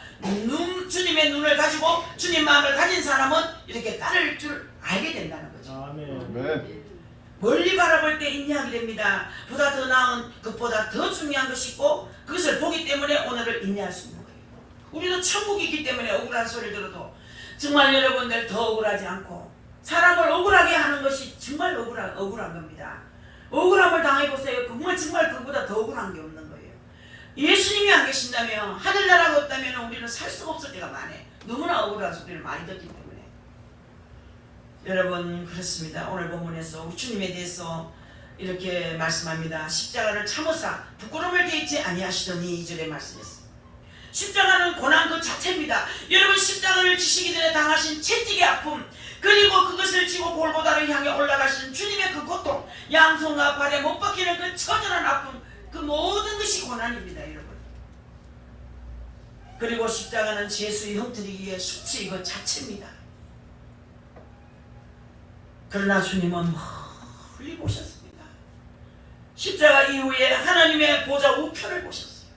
주님의 눈을 가지고 주님 마음을 가진 사람은 이렇게 따를 줄 알게 된다는 거죠. 아멘. 멀리 바라볼 때 인내하게 됩니다. 보다 더 나은 것보다 더 중요한 것이 있고 그것을 보기 때문에 오늘을 인내할 수 있는 거예요. 우리도 천국이 있기 때문에 억울한 소리를 들어도 정말 여러분들 더 억울하지 않고 사람을 억울하게 하는 것이 정말 억울한 겁니다. 억울함을 당해보세요. 정말 그보다 더 억울한 게 없는 거예요. 예수님이 안 계신다면 하늘나라가 없다면 우리는 살 수가 없을 때가 많아요. 너무나 억울한 소리를 많이 듣기 때문에. 여러분 그렇습니다. 오늘 본문에서 우리 주님에 대해서 이렇게 말씀합니다. 십자가를 참으사 부끄러움을 개의치 아니하시더니 2절에 말씀했습니다. 십자가는 고난 그 자체입니다. 여러분 십자가를 지시기 전에 당하신 채찍의 아픔 그리고 그것을 지고 골고다를 향해 올라가신 주님의 그 고통 양손과 발에 못 박히는 그 처절한 아픔 그 모든 것이 고난입니다, 여러분. 그리고 십자가는 죄수의 형틀이기에 수치 그 자체입니다. 그러나 주님은 멀리 보셨습니다. 십자가 이후에 하나님의 보좌 우편을 보셨어요.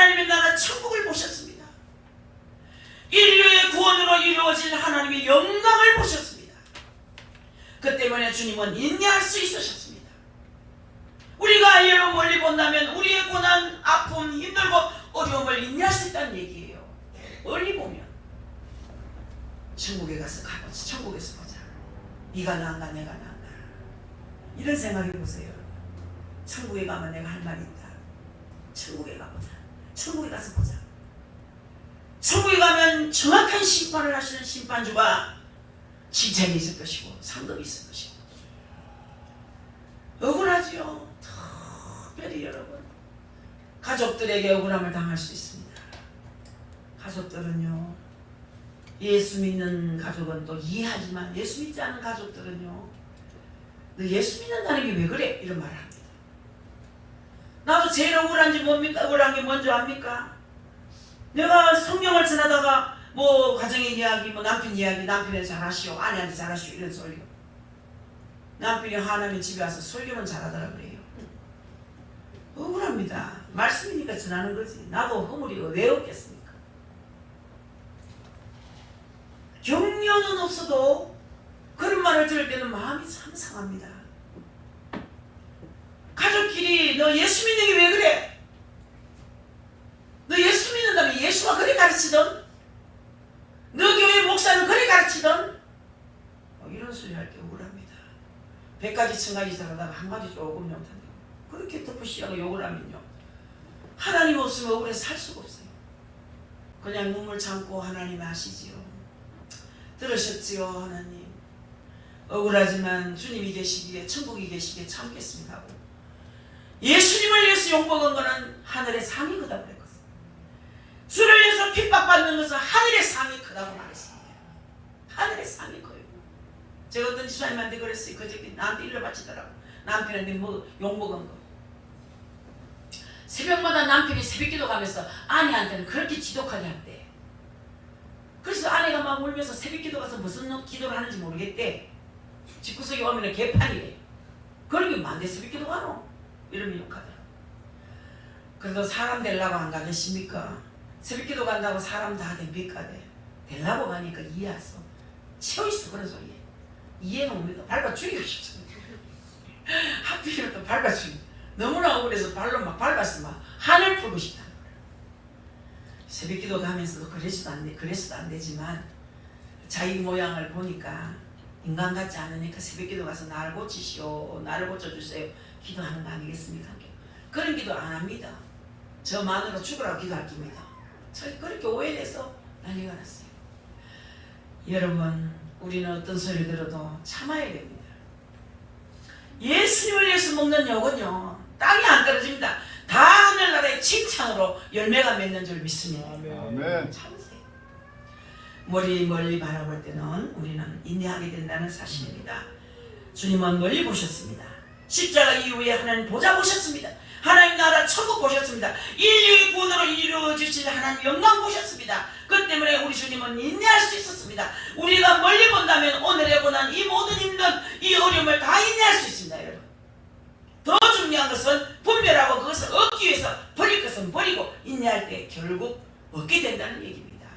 하나님의 나라 천국을 보셨습니다. 인류의 구원으로 이루어질 하나님의 영광을 보셨습니다. 그 때문에 주님은 인내할 수 있으셨습니다. 우리가 여러 멀리 본다면 우리의 고난, 아픔, 힘들고 어려움을 인내할 수 있다는 얘기예요. 멀리 보면 천국에 가서 가보자. 천국에서 보자. 네가 나은가 내가 나은가. 이런 생각해 보세요. 천국에 가면 내가 할 말이 있다. 천국에 가보자. 천국에 가서 보자. 천국에 가면 정확한 심판을 하시는 심판주가 칭찬이 있을 것이고 상급이 있을 것이고 억울하지요. 특별히 여러분 가족들에게 억울함을 당할 수 있습니다. 가족들은요, 예수 믿는 가족은 또 이해하지만 예수 믿지 않는 가족들은요, 너 예수 믿는다는 게 왜 그래? 이런 말을 합니다. 나도 제일 억울한지 뭡니까? 억울한 게 뭔지 압니까? 내가 성경을 지나다가 뭐 가정의 이야기, 뭐 남편 이야기, 남편에 잘하시오, 아내한테 잘하시오 이런 소리. 남편이 화나면 집에 와서 설교는 잘하더라 그래요. 억울합니다. 말씀이니까 전하는 거지. 나도 허물이 왜 없겠습니까? 격려는 없어도 그런 말을 들을 때는 마음이 참 상합니다. 가족끼리 너 예수 믿는 게 왜 그래? 너 예수 믿는다면 예수가 그래 가르치던? 너 교회 목사는 그래 가르치던? 이런 소리 할 때 억울합니다. 100가지 1000가지 잘하다가 한 가지 조금 못한다고 그렇게 덮으시라고 욕을 하면요, 하나님 없으면 억울해서 살 수가 없어요. 그냥 눈물 참고 하나님 아시지요. 들으셨지요 하나님. 억울하지만 주님이 계시기에 천국이 계시기에 참겠습니다 하고 예수님을 위해서 욕먹은 것은 하늘의 상이 크다고 그랬거든요. 주를 위해서 핍박받는 것은 하늘의 상이 크다고 말했습니다. 하늘의 상이 커요. 제가 어떤 집사님한테 그랬어요. 그저께 나한테 일러 바치더라고. 남편한테 뭐 욕먹은 거. 새벽마다 남편이 새벽기도 가면서 아내한테는 그렇게 지독하게 한대. 그래서 아내가 막 울면서 새벽기도 가서 무슨 기도를 하는지 모르겠대. 집구석에 오면 개판이래. 그러게 만대 새벽기도 가노? 이러면 욕하더라. 그래도 사람 되려고 안 가겠습니까? 새벽기도 간다고 사람 다 됩니까? 되려고 가니까 이해했어. 치워있어 그런 소리에. 이해가 옵니다. 밟아 죽이고 싶습니다. 하필이면 또 밟아 죽이고 너무나 억울해서 발로 막 밟았어. 막 한을 풀고 싶다. 새벽기도 가면서도 그래서도 안 되지만 자기 모양을 보니까 인간 같지 않으니까 새벽기도 가서 나를 고치시오, 나를 고쳐주세요 기도하는 거 아니겠습니까? 그런 기도 안 합니다. 저만으로 죽으라고 기도할 겁니다. 저희 그렇게 오해돼서 난리가 났어요. 여러분, 우리는 어떤 소리 들어도 참아야 됩니다. 예수님을 위해서 먹는 욕은요, 땅이 안 떨어집니다. 다 하늘나라의 칭찬으로 열매가 맺는 줄 믿습니다. 아멘. 참으세요. 멀리 바라볼 때는 우리는 인내하게 된다는 사실입니다. 주님은 멀리 보셨습니다. 십자가 이후에 하나님 보좌 보셨습니다. 하나님 나라 천국 보셨습니다. 인류의 구원으로 이루어지신 하나님 영광 보셨습니다. 그 때문에 우리 주님은 인내할 수 있었습니다. 우리가 멀리 본다면 오늘의 고난, 이 모든 힘든 이 어려움을 다 인내할 수 있습니다. 여러분, 더 중요한 것은 분별하고 그것을 얻기 위해서 버릴 것은 버리고 인내할 때 결국 얻게 된다는 얘기입니다.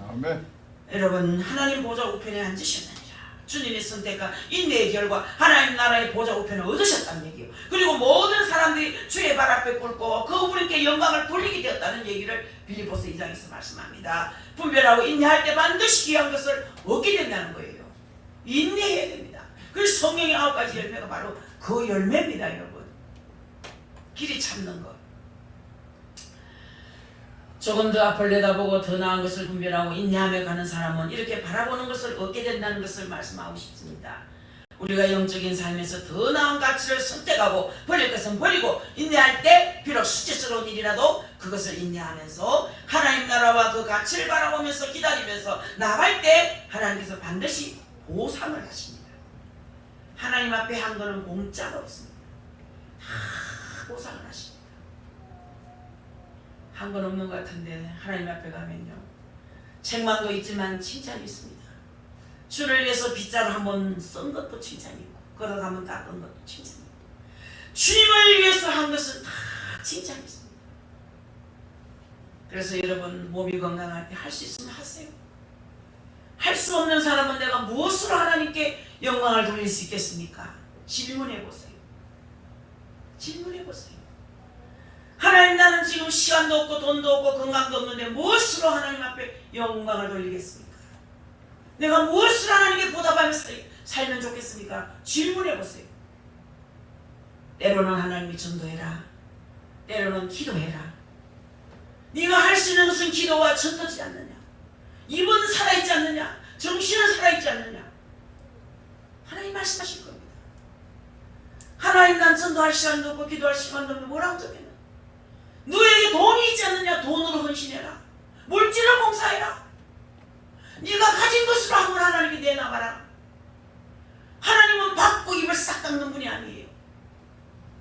아멘. 여러분, 하나님 보좌 우편에 앉으셨느니라. 주님의 선택과 인내의 결과 하나님 나라의 보좌 우편을 얻으셨다는 얘기예요. 그리고 모든 사람들이 주의 발 앞에 꿇고 그분께 영광을 돌리게 되었다는 얘기를 빌립보서 2장에서 말씀합니다. 분별하고 인내할 때 반드시 귀한 것을 얻게 된다는 거예요. 인내해야 됩니다. 그래서 성경의 9가지 열매가 바로 그 열매입니다. 여러분, 길이 참는 것. 조금 더 앞을 내다보고 더 나은 것을 분별하고 인내하며 가는 사람은 이렇게 바라보는 것을 얻게 된다는 것을 말씀하고 싶습니다. 우리가 영적인 삶에서 더 나은 가치를 선택하고 버릴 것은 버리고 인내할 때 비록 수치스러운 일이라도 그것을 인내하면서 하나님 나라와 그 가치를 바라보면서 기다리면서 나갈 때 하나님께서 반드시 보상을 하십니다. 하나님 앞에 한 거는 공짜가 없습니다. 다 보상을 하십니다. 한 건 없는 것 같은데 하나님 앞에 가면요, 책망도 있지만 칭찬이 있습니다. 주를 위해서 빗자루 한번 쓴 것도 칭찬이 있고 그릇 한번 닦은 것도 칭찬이 있고 주님을 위해서 한 것은 다 칭찬이 있습니다. 그래서 여러분 몸이 건강할 때 할 수 있으면 하세요. 할 수 없는 사람은 내가 무엇으로 하나님께 영광을 돌릴 수 있겠습니까? 질문해 보세요. 질문해 보세요. 하나님, 나는 지금 시간도 없고 돈도 없고 건강도 없는데 무엇으로 하나님 앞에 영광을 돌리겠습니까? 내가 무엇으로 하나님께 보답하면서 살면 좋겠습니까? 질문해 보세요. 때로는 하나님이 전도해라. 때로는 기도해라. 네가 할 수 있는 것은 기도와 전도지 않느냐? 입은 살아있지 않느냐? 정신은 살아있지 않느냐? 하나님 말씀하실 겁니다. 하나님, 난 전도할 시간도 없고 기도할 시간도 없는데 뭐라고 적겠나? 너에게 돈이 있지 않느냐? 돈으로 헌신해라. 물질을 봉사해라. 네가 가진 것으로 한번 하나님께 내놔봐라. 하나님은 받고 입을 싹 닦는 분이 아니에요.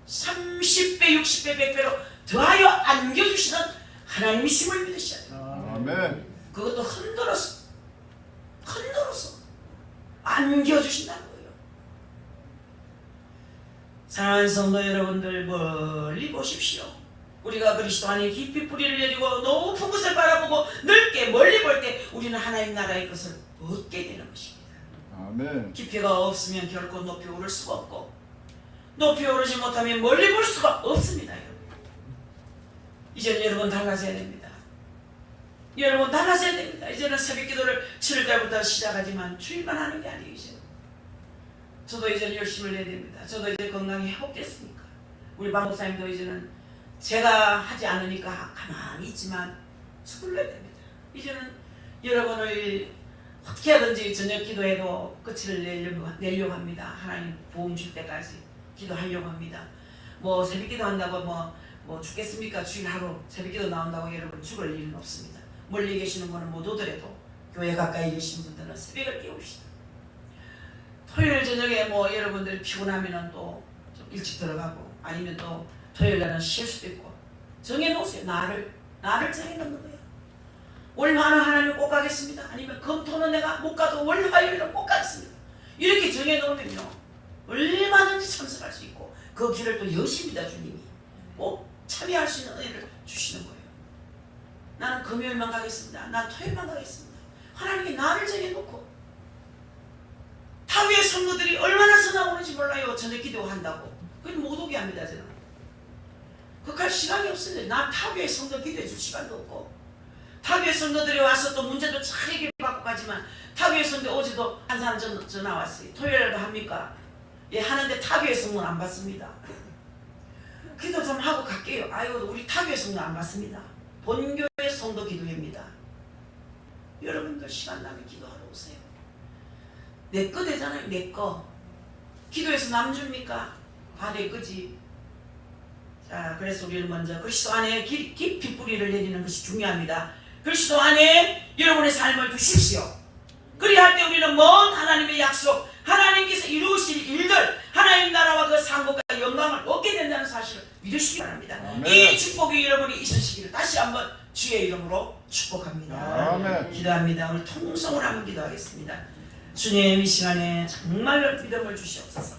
30배, 60배, 100배로 더하여 안겨주시는 하나님이심을 믿으셔야 돼요. 아멘. 그것도 흔들어서 안겨주신다는 거예요. 사랑하는 성도 여러분들, 멀리 보십시오. 우리가 그리스도 안에 깊이 뿌리를 내리고 높은 것을 바라보고 넓게 멀리 볼 때 우리는 하나님 나라의 것을 얻게 되는 것입니다. 아멘. 깊이가 없으면 결코 높이 오를 수가 없고, 높이 오르지 못하면 멀리 볼 수가 없습니다. 여러분, 이제는 여러분 달라져야 됩니다. 여러분 달라져야 됩니다. 이제는 새벽기도를 7월달부터 시작하지만 주일만 하는 게 아니에요. 이제 저도 이제 열심을 내야 됩니다. 저도 이제 건강이 회복됐으니까. 우리 박 목사님도 이제는 제가 하지 않으니까 가만히 있지만 서둘러야 됩니다. 이제는 여러분을 어떻게 하든지 저녁 기도해도 끝을 내려고 합니다. 하나님 보험 줄 때까지 기도하려고 합니다. 뭐 새벽기도 한다고 뭐 죽겠습니까? 주일 하루 새벽기도 나온다고 여러분 죽을 일은 없습니다. 멀리 계시는 분은 못 오더라도 교회 가까이 계신 분들은 새벽을 깨웁시다. 토요일 저녁에 뭐 여러분들 피곤하면은 또 좀 일찍 들어가고, 아니면 또 토요일 날은 쉴 수도 있고 정해놓으세요. 나를 정해놓는 거예요. 월화는 하나님 꼭 가겠습니다. 아니면 금토는 내가 못 가도 월화요일은 꼭 가겠습니다. 이렇게 정해놓으면요 얼마든지 참석할 수 있고 그 길을 또 여십니다. 주님이 꼭 참여할 수 있는 은혜를 주시는 거예요. 나는 금요일만 가겠습니다. 난 토요일만 가겠습니다. 하나님이 나를 정해놓고, 타위의 성도들이 얼마나 전화 오는지 몰라요. 저녁 기도한다고. 그건 못 오게 합니다. 저는 그할 시간이 없습니다. 난 타위의 성도 기도해 줄 시간도 없고, 타위의 성도들이 와서 또 문제도 잘 해결받고 가지만, 타위의 성도 어제도 한 사람 전화 왔어요. 토요일에도 합니까? 예, 하는데 타위의 성도는 안 받습니다. 기도 좀 하고 갈게요. 아유, 우리 타교회 성도 안 받습니다. 본교회 성도 기도회입니다. 여러분들 시간 나면 기도하러 오세요. 내 거 되잖아요. 내 거. 기도해서 남 줍니까? 다 내 거지. 자, 그래서 우리는 먼저 그리스도 안에 깊이 뿌리를 내리는 것이 중요합니다. 그리스도 안에 여러분의 삶을 두십시오. 그리할 때 우리는 먼 하나님의 약속, 하나님께서 이루실 일들, 하나님 나라와 그 상복과 영광을 얻게 된다는 사실을 믿으시기 바랍니다. 아멘. 이 축복이 여러분이 있으시기를 다시 한번 주의 이름으로 축복합니다. 아멘. 기도합니다. 오늘 통성을 한번 기도하겠습니다. 주님, 이 시간에 정말로 믿음을 주시옵소서.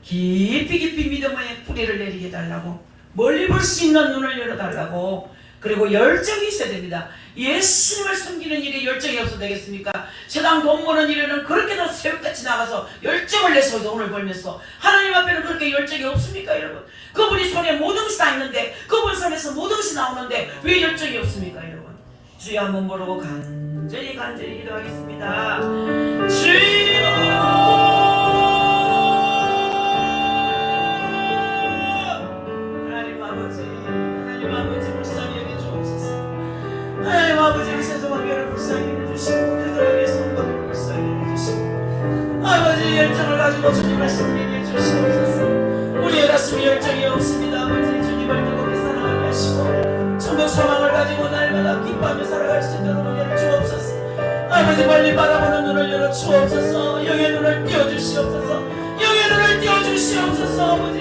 깊이 믿음의 뿌리를 내리게 해달라고, 멀리 볼 수 있는 눈을 열어달라고, 그리고 열정이 있어야 됩니다. 예수님을 섬기는 일에 열정이 없어도 되겠습니까? 세상 돈 버는 일에는 그렇게도 새벽같이 나가서 열정을 내서 돈을 벌면서 하나님 앞에는 그렇게 열정이 없습니까? 여러분, 그분이 손에 모든 것이 다 있는데, 그분 손에서 모든 것이 나오는데 왜 열정이 없습니까? 여러분, 주여 한번 모르고 간절히 기도하겠습니다. 주여, 하나님 아버지, 우리 세상을 불쌍히 해주시고 그들에게 성도를 불쌍히 해주시고 아버지, 열정을 가지고 주님을 섬기게 해주시옵소서. 우리의 가슴에 열정이 없습니다. 아버지, 주님을 뜨겁게 사랑하게 하시고 천국 소망을 가지고 날마다 기뻐하며 살아갈 수 있도록 은혜를 주옵소서. 아버지, 멀리 바라보는 눈을 열어 주옵소서. 영의 눈을 띄워주시옵소서. 영의 눈을 띄워주시옵소서. 아버지,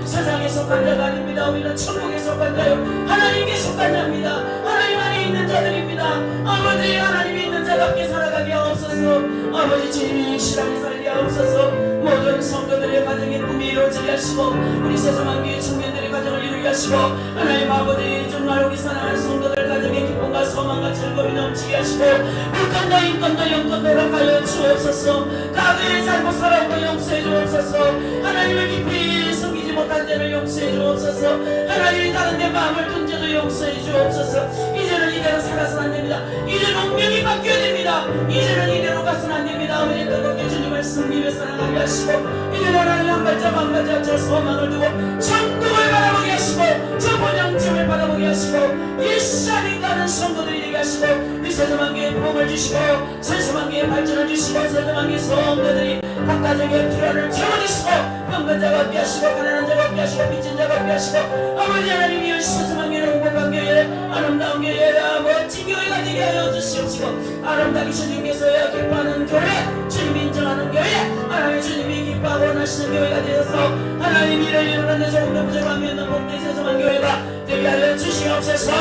세상에 속한 자가 아닙니다. 우리는 천국에 속한 자요, 하나님께 속한 자입니다. 하나님 안에 있는 자들입니다. 아버지, 하나님이 있는 자답게 살아가게 하옵소서. 아버지, 진실하게 살게 하옵소서. 모든 성도들의 가정의 꿈이 이루어지게 하시고, 우리 세상한 교회 청년들의 가정을 이루게 하시고, 하나님 아버지, 정말 우리 사랑하는 성도들 가정의 기쁨 기쁨과 소망과 즐거움이 넘치게 하시고 물건도 인건도 영건도 허락하여 주옵소서. 가게에 살고 살아오고 용서해 주옵소서. 하나님을 깊이 숨기지 못한 데를 용서해 주옵소서. 하나님이 다른 데 마음을 둔 데도 용서해 주옵소서. 이제는 이대로 살아서는 안 됩니다. 이제는 운명이 바뀌어야 됩니다. 이제는 이대로 가서는 안 됩니다. 아버지 뜨겁게 주님 말씀 입에 사랑하게 하시고 이제는 하나님 한 발짝 한 발짝 저 소망을 두고 천국을 바라보게 하시고 저 번영점을 바라보게 하시고 이 시간이 가는 성도들이 되게 하시고 이 세상만개의 복을 주시고 세상만개의 발전을 주시고 세상만개의 성도들이 각가정의 필요를 채워주시고 병든 자가 없게 하시고 가난한 자가 없게 하시고 빚진 자가 없게 하시고 아버지 하나님이 세상만개를 행복한 교회 아름다운 교회라 멋진 교회가 되게 하여 주시옵시고 아름다게 주님께서야 기뻐하는 교회 주님이 인정하는 교회 하나님 주님이 기뻐하고 원하시는 교회가 되어서 하나님 이를 이루는 데 조금도 부족함이 없는 복된 세상한 교회가 되게 하여 주시옵소서.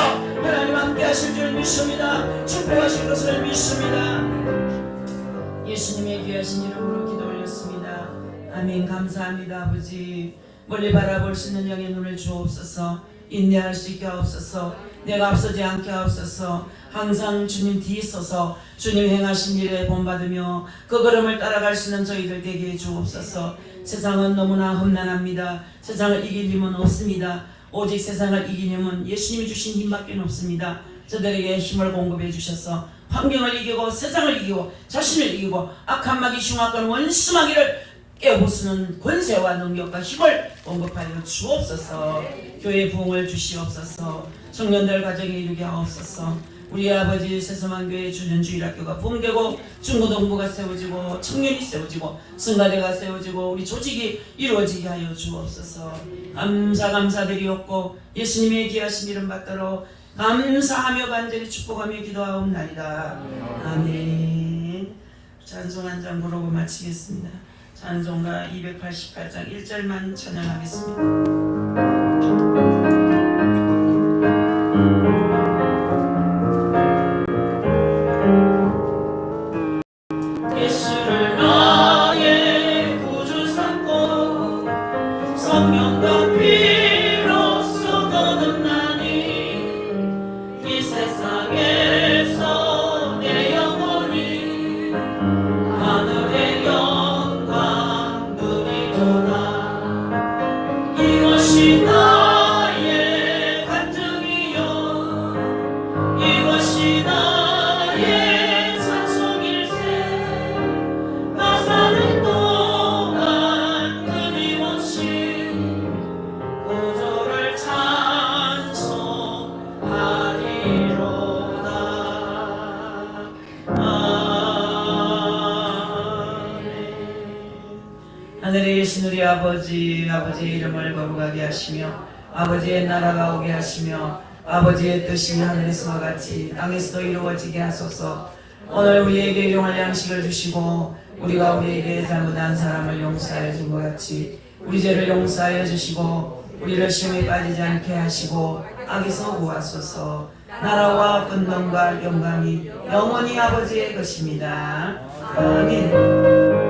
하나님 함께 하실 줄 믿습니다. 축복하실 것을 믿습니다. 예수님의 귀하신 이름으로 기도 올렸습니다. 아멘. 감사합니다. 아버지 멀리 바라볼 수 있는 영의 눈을 주옵소서. 인내할 수 있게 하옵소서. 내가 앞서지 않게 하옵소서. 항상 주님 뒤에 서서 주님 행하신 일에 본받으며 그 걸음을 따라갈 수 있는 저희들 되게 해 주옵소서. 세상은 너무나 험난합니다. 세상을 이길 힘은 없습니다. 오직 세상을 이긴 힘은 예수님이 주신 힘밖에 없습니다. 저들에게 힘을 공급해 주셔서 환경을 이기고 세상을 이기고 자신을 이기고 악한 마귀 흉악한 원수 마귀를 깨부수는 권세와 능력과 힘을 공급하여 주옵소서. 교회 부흥을 주시옵소서. 청년들 가정에 이루게 하옵소서. 우리 아버지 세서만교회 주년주일학교가 붕괴고 중고등부가 세워지고 청년이 세워지고 성가대가 세워지고 우리 조직이 이루어지게 하여 주옵소서. 감사드리옵고 예수님의 귀하신 이름 받들어 감사하며 간절히 축복하며 기도하옵나이다. 아멘. 찬송 한 장 부르고 마치겠습니다. 찬송가 288장 1절만 찬양하겠습니다. 예수를 나의 구주 삼고 성령과 피로써 거듭나니 이 세상에서 내 영혼이 하늘의 영광 누리도다. 이것이 나의 간증이요 이것이 나의 찬송일세. 나 사는 동안 끊임없이 구주를 찬송하리로다. 하늘에 계신 우리 아버지의 이름을 거룩하게 하시며 아버지의 나라가 오게 하시며 아버지의 뜻이 하늘에서와 같이 땅에서도 이루어지게 하소서. 오늘 우리에게 일용할 양식을 주시고 우리가 우리에게 잘못한 사람을 용서하여 준 것 같이 우리 죄를 용서하여 주시고 우리를 시험에 빠지지 않게 하시고 악에서 구하소서. 나라와 권능과 영광이 영원히 아버지의 것입니다. 아멘.